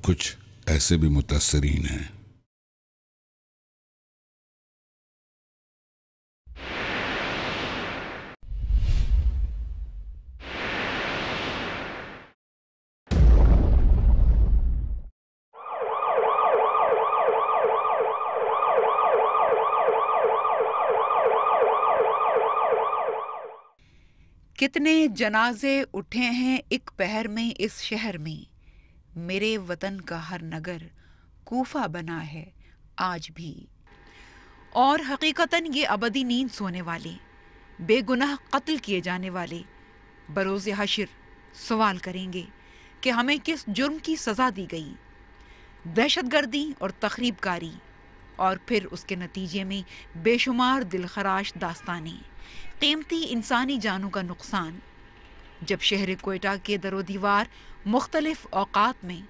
کچھ ایسے بھی متاثرین ہیں۔ کتنے جنازے اٹھے ہیں ایک پہر میں اس شہر میں، میرے وطن کا ہر نگر کوفہ بنا ہے آج بھی۔ اور حقیقتاً یہ ابدی نیند سونے والے، بے گناہ قتل کیے جانے والے بروز حشر سوال کریں گے کہ ہمیں کس جرم کی سزا دی گئی، دہشت گردی اور تخریب کاری، اور پھر اس کے نتیجے میں بے شمار دلخراش داستانیں، قیمتی انسانی جانوں کا نقصان۔ جب شہر کوئٹہ کے در و دیوار مختلف اوقات میں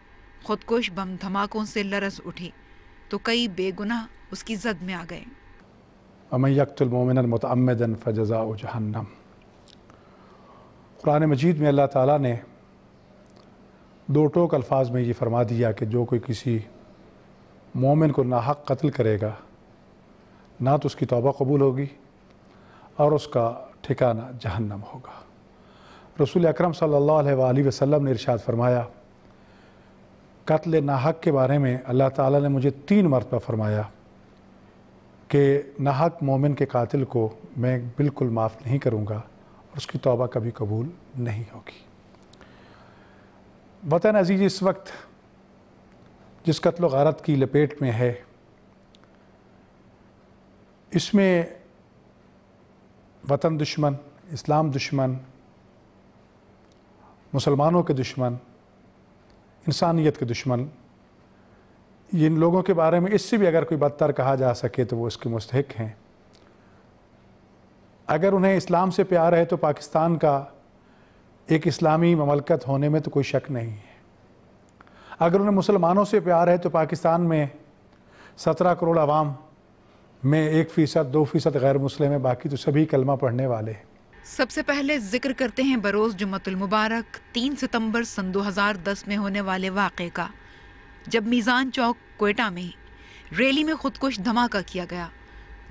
خودکش بم دھماکوں سے لرز اٹھے تو کئی بے گناہ اس کی زد میں آ گئے۔ وَمَن يَقْتُلْ مُؤْمِنًا مُتَعَمِّدًا فَجَزَاؤُهُ جَہَنَّمُ۔ قرآن مجید میں اللہ تعالیٰ نے دو ٹوک الفاظ میں یہ فرما دیا کہ جو کوئی کسی مومن کو ناحق قتل کرے گا، نہ تو اس کی توبہ قبول ہوگی اور اس کا ٹھکانہ جہنم ہوگا۔ رسول اکرم صلی اللہ علیہ وآلہ وسلم نے ارشاد فرمایا، قتل ناحق کے بارے میں اللہ تعالیٰ نے مجھے 3 مرتبہ فرمایا کہ ناحق مومن کے قاتل کو میں بالکل معاف نہیں کروں گا اور اس کی توبہ کبھی قبول نہیں ہوگی۔ وطن عزیز اس وقت جس قتل و غارت کی لپیٹ میں ہے، اس میں وطن دشمن، اسلام دشمن، مسلمانوں کے دشمن، انسانیت کے دشمن، ان لوگوں کے بارے میں اس سے بھی اگر کوئی بدتر کہا جا سکے تو وہ اس کے مستحق ہیں۔ اگر انہیں اسلام سے پیار ہے تو پاکستان کا ایک اسلامی مملکت ہونے میں تو کوئی شک نہیں ہے۔ اگر انہیں مسلمانوں سے پیار ہے تو پاکستان میں 17 کروڑ عوام میں 1%، 2% غیر مسلم ہے، باقی تو سبھی کلمہ پڑھنے والے ہیں۔ سب سے پہلے ذکر کرتے ہیں بروز جمعۃ المبارک 3 ستمبر سن 2010 میں ہونے والے واقعے کا، جب میزان چوک کوئٹہ میں ریلی میں خودکش دھماکہ کیا گیا،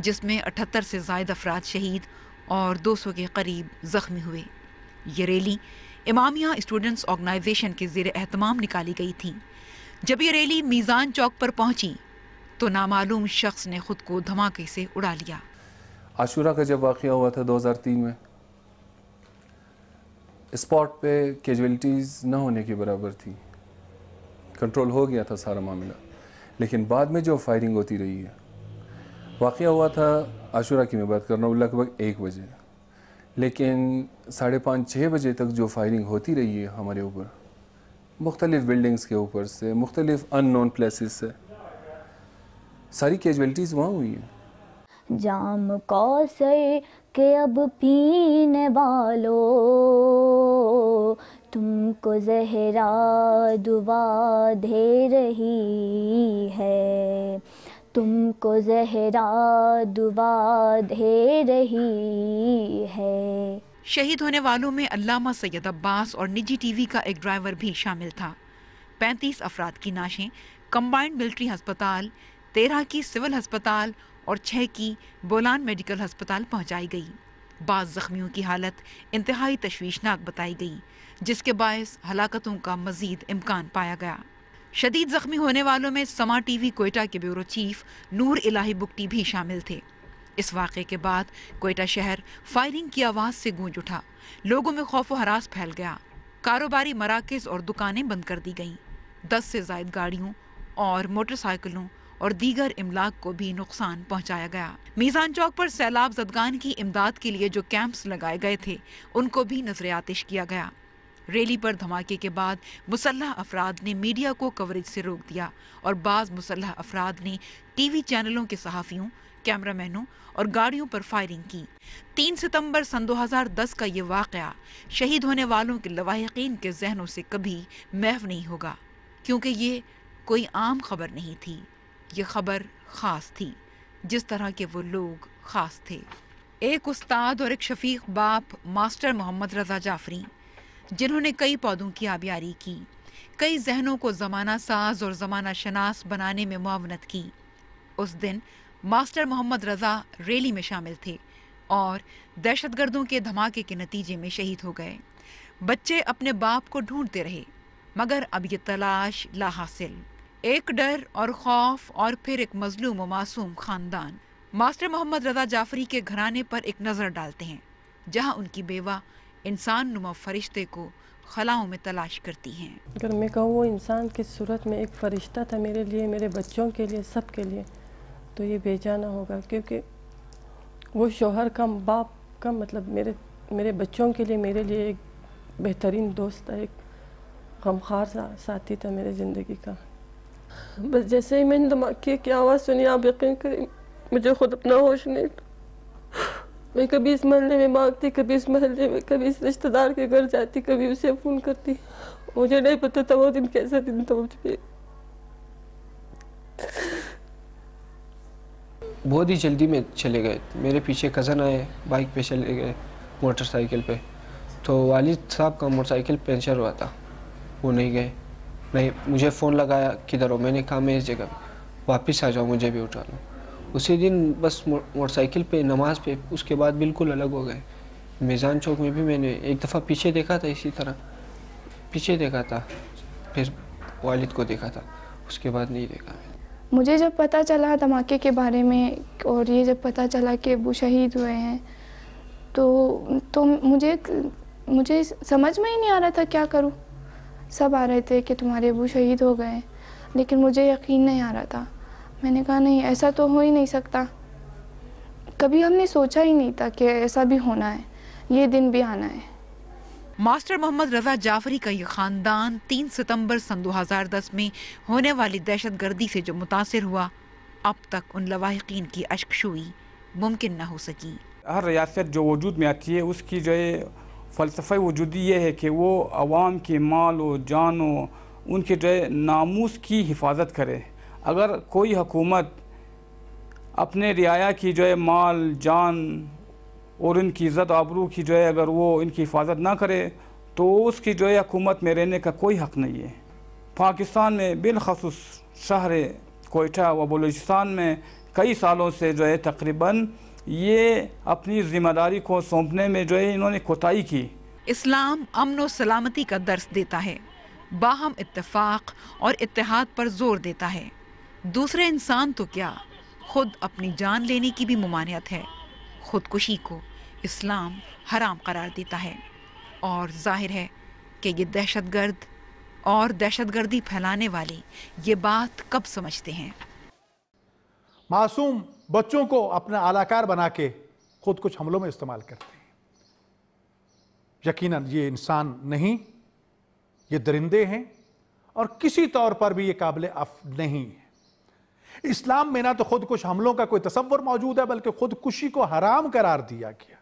جس میں 78 سے زائد افراد شہید اور 200 کے قریب زخمی ہوئے۔ یہ ریلی امامیہ اسٹوڈنٹس آرگنائزیشن کے زیر اہتمام نکالی گئی تھی۔ جب یہ ریلی میزان چوک پر پہنچی تو نامعلوم شخص نے خود کو دھماکے سے اڑا لیا۔ عاشورہ کا جب واقعہ ہوا تھا 2003 میں، اسپاٹ پہ کیجویلٹیز نہ ہونے کے برابر تھی، کنٹرول ہو گیا تھا سارا معاملہ، لیکن بعد میں جو فائرنگ ہوتی رہی ہے، واقعہ ہوا تھا عاشورہ کی میں بات کر رہا ہوں لگ بھگ 1 بجے، لیکن 5:30 6 بجے تک جو فائرنگ ہوتی رہی ہے ہمارے اوپر، مختلف بلڈنگز کے اوپر سے، مختلف ان نون پلیسز سے، ساری کیجویلٹیز وہاں ہوئی ہیں۔ جام کوثر کے اب پینے والو، تم کو زہرا دعا دے رہی ہے، تم کو زہرا دعا دے رہی ہے۔ شہید ہونے والوں میں علامہ سید عباس اور نجی ٹی وی کا ایک ڈرائیور بھی شامل تھا۔ 35 افراد کی نعشیں کمبائنڈ ملٹری ہسپتال، 13 کی سول ہسپتال اور 6 کی بولان میڈیکل ہسپتال پہنچائی گئی۔ بعض زخمیوں کی حالت انتہائی تشویشناک بتائی گئی، جس کے باعث ہلاکتوں کا مزید امکان پایا گیا۔ شدید زخمی ہونے والوں میں سما ٹی وی کوئٹہ کے بیورو چیف نور الہی بگٹی بھی شامل تھے۔ اس واقعے کے بعد کوئٹہ شہر فائرنگ کی آواز سے گونج اٹھا، لوگوں میں خوف و ہراس پھیل گیا، کاروباری مراکز اور دکانیں بند کر دی گئیں، 10 سے زائد گاڑیوں اور موٹر سائیکلوں اور دیگر املاک کو بھی نقصان پہنچایا گیا۔ میزان چوک پر سیلاب زدگان کی امداد کے لیے جو کیمپس لگائے گئے تھے ان کو بھی نظر آتش کیا گیا۔ ریلی پر دھماکے کے بعد مسلح افراد نے میڈیا کو کوریج سے روک دیا اور بعض مسلح افراد نے ٹی وی چینلوں کے صحافیوں، کیمرہ مینوں اور گاڑیوں پر فائرنگ کی۔ 3 ستمبر سن 2010 کا یہ واقعہ شہید ہونے والوں کے لواحقین کے ذہنوں سے کبھی محو نہیں ہوگا، کیونکہ یہ کوئی عام خبر نہیں تھی، یہ خبر خاص تھی، جس طرح کے وہ لوگ خاص تھے۔ ایک استاد اور ایک شفیق باپ ماسٹر محمد رضا جعفری، جنہوں نے کئی پودوں کی آبیاری کی، کئی ذہنوں کو زمانہ ساز اور زمانہ شناس بنانے میں معاونت کی۔ اس دن ماسٹر محمد رضا ریلی میں شامل تھے اور دہشت گردوں کے دھماکے کے نتیجے میں شہید ہو گئے۔ بچے اپنے باپ کو ڈھونڈتے رہے مگر اب یہ تلاش لا حاصل۔ ایک ڈر اور خوف اور پھر ایک مظلوم و معصوم خاندان۔ ماسٹر محمد رضا جعفری کے گھرانے پر ایک نظر ڈالتے ہیں جہاں ان کی بیوہ انسان نما فرشتے کو خلاؤں میں تلاش کرتی ہیں۔ اگر میں کہوں وہ انسان کی صورت میں ایک فرشتہ تھا میرے لیے، میرے بچوں کے لیے، سب کے لیے، تو یہ بے جانا ہوگا، کیونکہ وہ شوہر کا، باپ کا، مطلب میرے بچوں کے لیے، میرے لیے ایک بہترین دوست تھا، ایک غمخوار ساتھی تھا میرے زندگی کا۔ بس جیسے ہی میں نے دھماکے کی آواز سنی، آپ یقین کریں مجھے خود اپنا ہوش نہیں تھا۔ میں کبھی اس محلے میں مانگتی، کبھی اس محلے میں، کبھی اس رشتہ دار کے گھر جاتی، کبھی اسے فون کرتی۔ مجھے نہیں پتا تھا وہ دن کیسا دن تھا مجھ پہ۔ بہت ہی جلدی میں چلے گئے، میرے پیچھے کزن آئے، بائک پہ چلے گئے، موٹر سائیکل پہ، تو والد صاحب کا موٹر سائیکل پنچر ہوا تھا، وہ نہیں گئے، نہیں مجھے فون لگایا کدھر ہو، میں نے کہا میں اس جگہ واپس آ جاؤ، مجھے بھی اٹھا لو۔ اسی دن بس موٹر سائیکل پہ نماز پہ، اس کے بعد بالکل الگ ہو گئے۔ میزان چوک میں بھی میں نے ایک دفعہ پیچھے دیکھا تھا، اسی طرح پیچھے دیکھا تھا، پھر والد کو دیکھا تھا، اس کے بعد نہیں دیکھا۔ مجھے جب پتہ چلا دھماکے کے بارے میں اور یہ جب پتہ چلا کہ ابو شہید ہوئے ہیں تو مجھے سمجھ میں ہی نہیں آ رہا تھا کیا کروں۔ سب آ رہے تھے کہ تمہارے ابو شہید ہو گئے ہیں، لیکن مجھے یقین نہیں آ رہا تھا۔ میں نے کہا نہیں، ایسا تو ہو ہی نہیں سکتا، کبھی ہم نے سوچا ہی نہیں تھا کہ ایسا بھی ہونا ہے، یہ دن بھی آنا ہے۔ ماسٹر محمد رضا جعفری کا یہ خاندان 3 ستمبر سن 2010 میں ہونے والی دہشت گردی سے جو متاثر ہوا، اب تک ان لواحقین کی اشک شوئی ممکن نہ ہو سکی۔ ہر ریاست جو وجود میں آتی ہے اس کی جو ہے فلسفہ وجودی یہ ہے کہ وہ عوام کے مال و جان و ان کے جو ہے ناموس کی حفاظت کرے۔ اگر کوئی حکومت اپنے رعایا کی جو ہے مال جان اور ان کی عزت آبرو کی جو ہے اگر وہ ان کی حفاظت نہ کرے تو اس کی جو ہے حکومت میں رہنے کا کوئی حق نہیں ہے۔ پاکستان میں بالخصوص شہر کوئٹہ و بلوچستان میں کئی سالوں سے جو ہے تقریباً یہ اپنی ذمہ داری کو سونپنے میں جو ہے انہوں نے کوتاہی کی۔ اسلام امن و سلامتی کا درس دیتا ہے، باہم اتفاق اور اتحاد پر زور دیتا ہے۔ دوسرے انسان تو کیا، خود اپنی جان لینے کی بھی ممانعت ہے۔ خودکشی کو اسلام حرام قرار دیتا ہے، اور ظاہر ہے کہ یہ دہشت گرد اور دہشت گردی پھیلانے والے یہ بات کب سمجھتے ہیں۔ معصوم بچوں کو اپنا اعلی کار بنا کے خود کچھ حملوں میں استعمال کرتے ہیں۔ یقیناً یہ انسان نہیں، یہ درندے ہیں اور کسی طور پر بھی یہ قابل عفو نہیں ہے۔ اسلام میں نہ تو خودکش حملوں کا کوئی تصور موجود ہے بلکہ خودکشی کو حرام قرار دیا گیا۔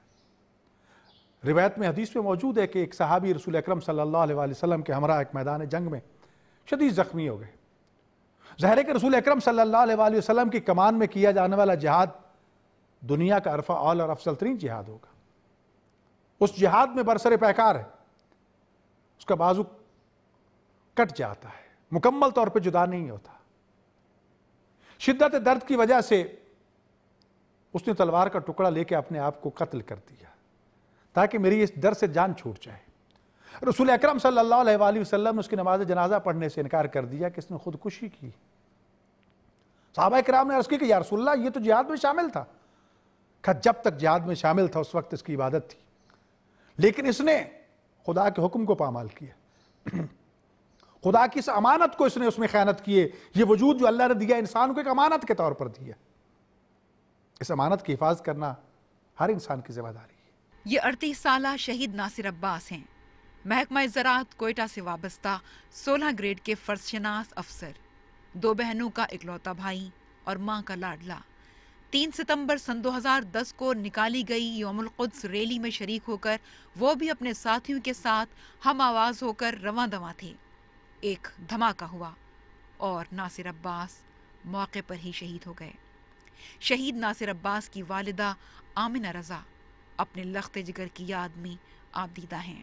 روایت میں حدیث میں موجود ہے کہ ایک صحابی رسول اکرم صلی اللہ علیہ وسلم کے ہمراہ ایک میدان جنگ میں شدید زخمی ہو گئے۔ ظاہر ہے کہ رسول اکرم صلی اللہ علیہ وسلم کی کمان میں کیا جانے والا جہاد دنیا کا عرفہ اول اور افضل ترین جہاد ہوگا۔ اس جہاد میں برسر پیکار ہے، اس کا بازو کٹ جاتا ہے، مکمل طور پہ جدا نہیں ہوتا۔ شدت درد کی وجہ سے اس نے تلوار کا ٹکڑا لے کے اپنے آپ کو قتل کر دیا تاکہ میری اس ڈر سے جان چھوٹ جائے۔ رسول اکرم صلی اللہ علیہ وسلم نے اس کی نماز جنازہ پڑھنے سے انکار کر دیا کہ اس نے خودکشی کی۔ صحابہ کرام نے عرض کی کہ یا رسول اللہ یہ تو جہاد میں شامل تھا۔ کہا جب تک جہاد میں شامل تھا اس وقت اس کی عبادت تھی، لیکن اس نے خدا کے حکم کو پامال کیا، خدا کی اس امانت کو اس میں خیانت کیے۔ یہ وجود جو اللہ نے دیا انسان کو ایک امانت کے طور پر دیا، اس امانت کی حفاظت کرنا ہر انسان کی ذمہ داری ہے۔ یہ 38 سالہ شہید ناصر عباس ہیں، محکمہ زراعت کوئٹہ سے وابستہ 16 گریڈ کے فرض شناس افسر، 2 بہنوں کا اکلوتا بھائی اور ماں کا لاڈلا۔ 3 ستمبر سن 2010 کو نکالی گئی یوم القدس ریلی میں شریک ہو کر وہ بھی اپنے ساتھیوں کے ساتھ ہم آواز ہو کر رواں دواں تھے۔ ایک دھماکہ ہوا اور ناصر عباس موقع پر ہی شہید ہو گئے۔ شہید ناصر عباس کی والدہ آمنہ رضا اپنے لخت جگر کی یاد میں آبدیدہ ہیں۔